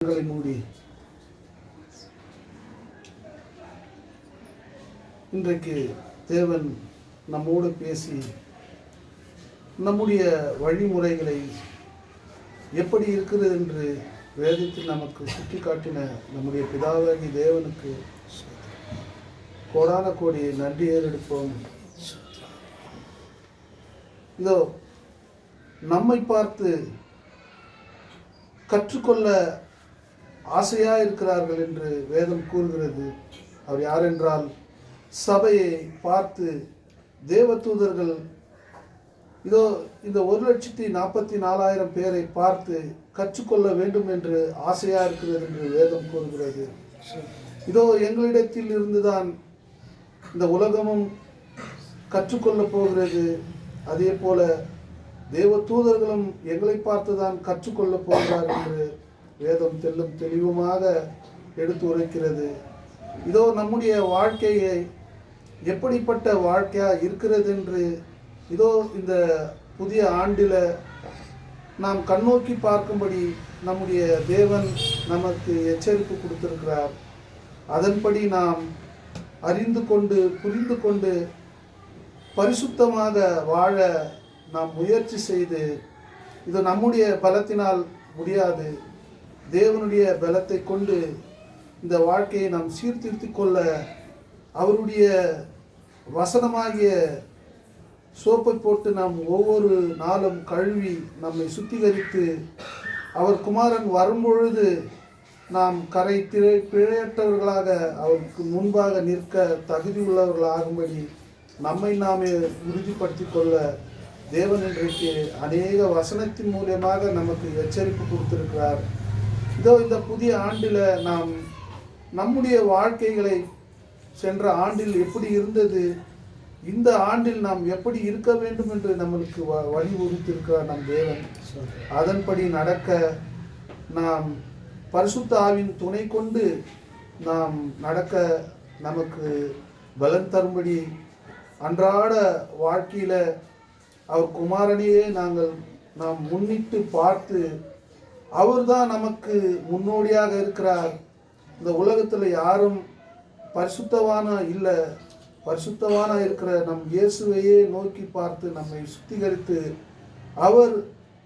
மூடி இன்றைக்கு தேவன் நம்மோடு பேசி நம்முடைய வழிமுறைகளை எப்படி இருக்கிறது என்று வேதத்தில் நமக்கு சுட்டி காட்டின நம்முடைய பிதாவாகி தேவனுக்கு கோடான கோடி நன்றி ஏறெடுப்போம். இதோ நம்மை பார்த்து கற்றுக்கொள்ள ஆசையாக இருக்கிறார்கள் என்று வேதம் கூறுகிறது. அவர் யார் என்றால் சபையை பார்த்து தேவதூதர்கள் இதோ இந்த 1,44,000 பேரை பார்த்து கற்றுக்கொள்ள வேண்டும் என்று ஆசையாக இருக்கிறது என்று வேதம் கூறுகிறது. இதோ எங்களிடத்தில் இருந்துதான் இந்த உலகமும் கற்றுக்கொள்ளப் போகிறது. அதே போல தேவ தூதர்களும் எங்களை பார்த்துதான் கற்றுக்கொள்ளப் போகிறார் என்று வேதம் தெளிவுமாக எடுத்து உரைக்கிறது. இதோ நம்முடைய வாழ்க்கையை எப்படிப்பட்ட வாழ்க்கையாக இருக்கிறது என்று இதோ இந்த புதிய ஆண்டில் நாம் கண்ணோக்கி பார்க்கும்படி நம்முடைய தேவன் நமக்கு எச்சரிப்பு கொடுத்திருக்கிறார். அதன்படி நாம் அறிந்து கொண்டு புரிந்து கொண்டு பரிசுத்தமாக வாழ நாம் முயற்சி செய்து, இது நம்முடைய பலத்தினால் முடியாது, தேவனுடைய பலத்தை கொண்டு இந்த வாழ்க்கையை நாம் சீர்திருத்திக் கொள்ள அவருடைய வசனமாகிய சோப்பை போட்டு நாம் ஒவ்வொரு நாளும் கழுவி நம்மை சுத்திகரித்து அவர் குமாரன் வரும்பொழுது நாம் கரை பிழையற்றவர்களாக அவருக்கு முன்பாக நிற்க தகுதி உள்ளவர்களாகும்படி நம்மை நாமே உறுதிப்படுத்தி கொள்ள தேவன் இன்றைக்கு அநேக வசனத்தின் மூலமாக நமக்கு எச்சரிப்பு கொடுத்திருக்கிறார். இதோ இந்த புதிய ஆண்டில் நாம் நம்முடைய வாழ்க்கைகளை சென்ற ஆண்டில் எப்படி இருந்தது, இந்த ஆண்டில் நாம் எப்படி இருக்க வேண்டும் என்று நம்மளுக்கு வலியுறுத்தியிருக்கிறார் நம் தேவன். அதன்படி நடக்க நாம் பரிசுத்த ஆவியின் துணை கொண்டு நாம் நடக்க நமக்கு பலன் தரும்படி அன்றாட வாழ்க்கையில் அவர் குமாரனையே நாம் முன்னிட்டு பார்த்து அவர்தான் நமக்கு முன்னோடியாக இருக்கிறார். இந்த உலகத்தில் யாரும் பரிசுத்தவான இல்லை, பரிசுத்தவான இருக்கிற நம் இயேசுவையே நோக்கி பார்த்து நம்மை சுத்திகரித்து அவர்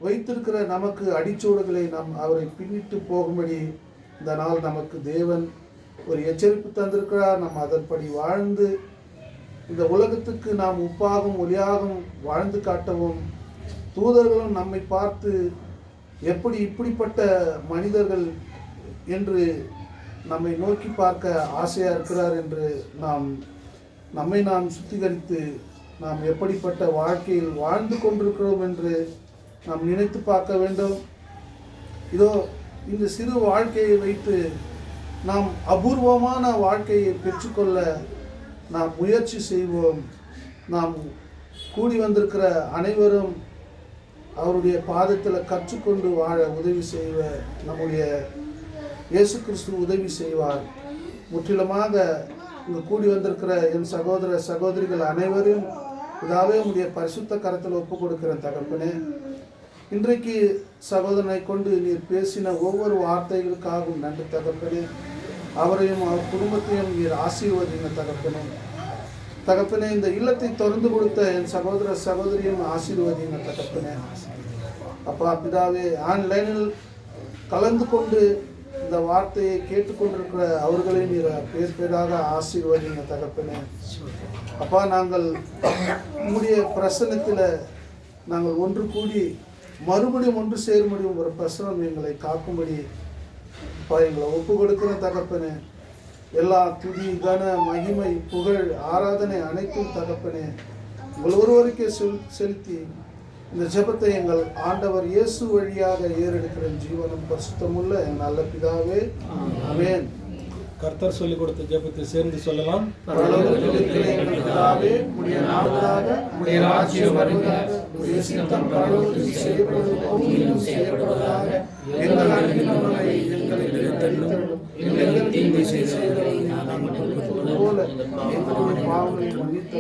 வைத்திருக்கிற நமக்கு அடிச்சோடுகளை நாம் அவரை பின்னிட்டு போகும்படி இந்த நாள் நமக்கு தேவன் ஒரு எச்சரிப்பு தந்திருக்கிறார். நாம் அதன்படி வாழ்ந்து இந்த உலகத்துக்கு நாம் உப்பாகவும் ஒளியாகவும் வாழ்ந்து காட்டவும், தூதர்களும் நம்மை பார்த்து எப்படி இப்படிப்பட்ட மனிதர்கள் என்று நம்மை நோக்கி பார்க்க ஆசையாக இருக்கிறார் என்று நம்மை நாம் சுத்திகரித்து நாம் எப்படிப்பட்ட வாழ்க்கையில் வாழ்ந்து கொண்டிருக்கிறோம் என்று நாம் நினைத்து பார்க்க வேண்டும். இதோ இந்த சிறு வாழ்க்கையை வைத்து நாம் அபூர்வமான வாழ்க்கையை பெற்றுக்கொள்ள நாம் முயற்சி செய்வோம். நாம் கூடி வந்திருக்கிற அனைவரும் அவருடைய பாதத்தில் கற்றுக்கொண்டு வாழ உதவி செய்வ நம்முடைய இயேசு கிறிஸ்து உதவி செய்வார். முற்றிலுமாக இங்கு கூடி வந்திருக்கிற என் சகோதர சகோதரிகள் அனைவரும் இதாவே உடைய பரிசுத்த கரத்தில் ஒப்பு கொடுக்கிற தகப்பனே, இன்றைக்கு சகோதரனை கொண்டு நீர் பேசின ஒவ்வொரு வார்த்தைகளுக்காகவும் நன்றி தகப்பனே. அவரையும் அவர் குடும்பத்தையும் நீர் ஆசீர்வதிங்க தகப்பனே. இந்த இல்லத்தை திறந்து கொடுத்த என் சகோதர சகோதரியும் ஆசீர்வதிங்க தகப்பனே. அப்பா பிதாவே, ஆன்லைனில் கலந்து கொண்டு இந்த வார்த்தையை கேட்டுக்கொண்டிருக்கிற அவர்களையும் நீர் பேர் பேராக ஆசீர்வதிங்க தகப்பனே. அப்பா, நாங்கள் உங்களுடைய பிரசன்னத்தில் நாங்கள் ஒன்று கூடி மறுபடியும் ஒன்று சேர முடியும் ஒரு பிரசனம் எங்களை காக்கும்படி அப்பா எங்களை ஒப்பு கொடுக்கிற தகப்பனே. எல்லா துதி கன மகிமை புகழ் ஆராதனை அனைத்தும் தகப்பனே உங்கள் ஒருவருக்கே செலுத்தி இந்த ஜெபத்தை எங்கள் ஆண்டவர் இயேசு வழியாக ஏறெடுக்கிற ஜீவனும் பரிசுத்தமுள்ள என் நல்ல பிதாவே, ஆமென். கர்த்தர் சொல்லிக் கொடுத்த ஜெபத்தை சேர்ந்து சொல்லலாம். பாவங்களை மன்னித்து